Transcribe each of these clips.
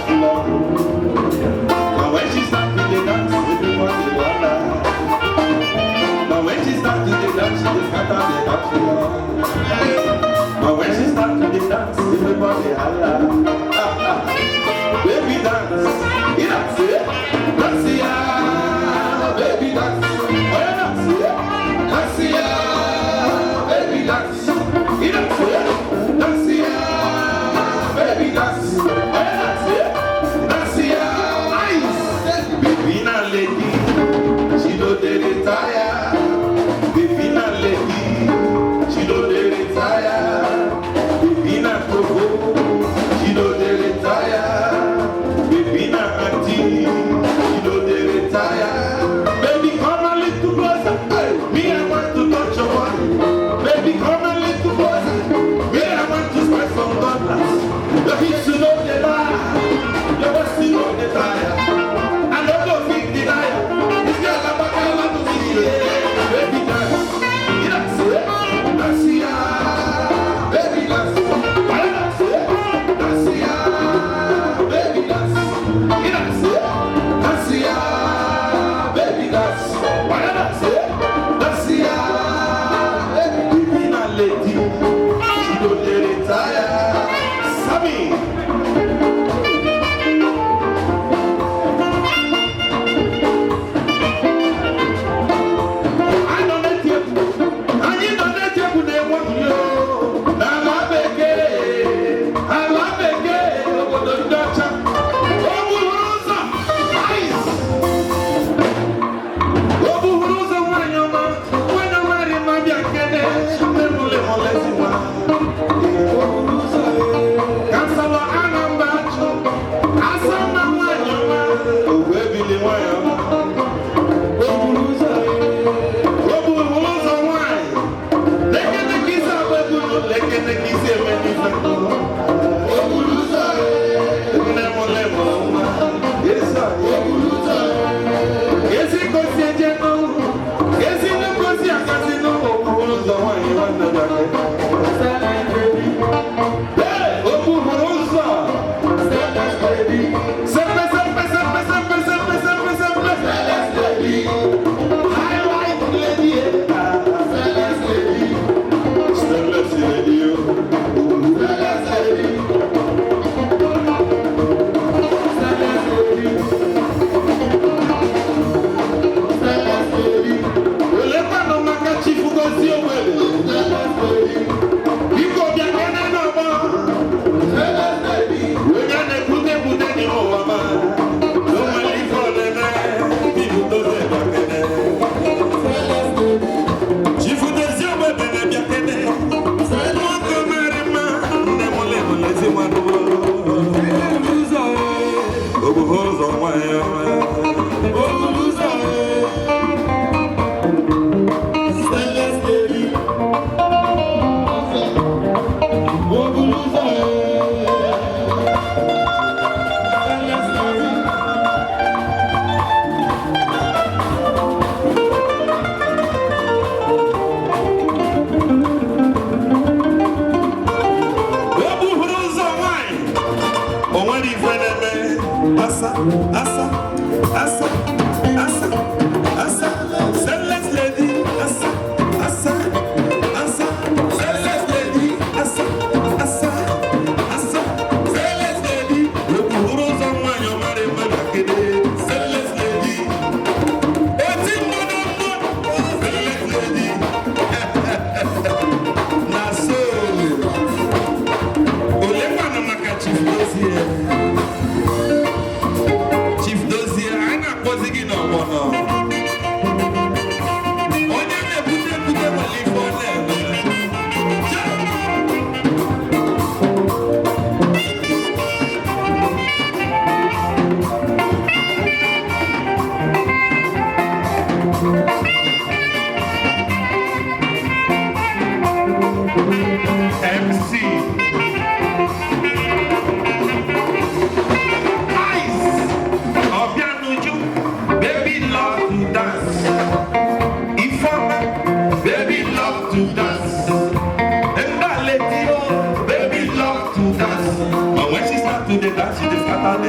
dance floor. Now when she start to the dance, everybody wonder. Now when she start to the dance, she scatter the dance floor. Now when she start to the dance, everybody holla. Baby dance, you dance it, dance ya, baby dance. Oh yeah, dance it, dance ya, baby dance. You dance it, dance ya, baby dance. Oh yeah, dance it, dance ya. Nice, baby na lady, she don't retire. Baby na lady, she don't retire. Baby na provo, she don't retire. Baby na auntie, she don't retire. Baby come a little closer, me I want to touch your body. Baby come a little closer, me I want to spice some dollars. Your hips you know they lie, your waist you know they tire. I don't go big denier, this girl I'm a girl I'm to see. Baby dance, you dance it, dance ya, baby dance. I dance it, dance ya, baby dance. You dance it, dance ya, baby dance. Why dance it, dance ya, baby na lady, she don't retire. Sammy.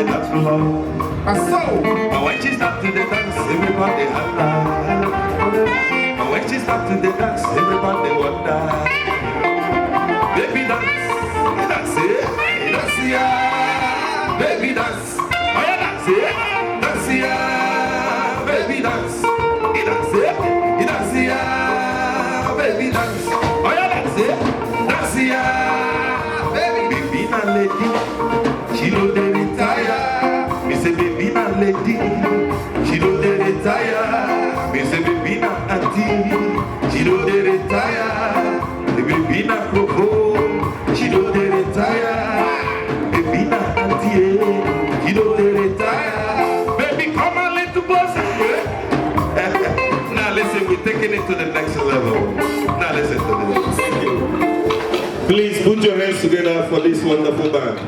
the dance floor. And so, but when she start to the dance, everybody holla. But when she start to the dance, everybody wonder. Baby dance, dance it, dance ya. Baby dance, oh yeah, dance it, dance ya. Baby dance, dance it, dance ya. Baby dance, oh yeah, dance it, dance ya. Baby na lady, she don't dey retire. Me say baby na lady, she don't dey retire. Me say baby na auntie, she don't dey retire. Baby na coco, she don't dey retire. Baby na auntie, she don't dey retire. Baby come on little boss. Now listen, we're taking it to the next level. Now listen to this. Please put your hands together for this wonderful band.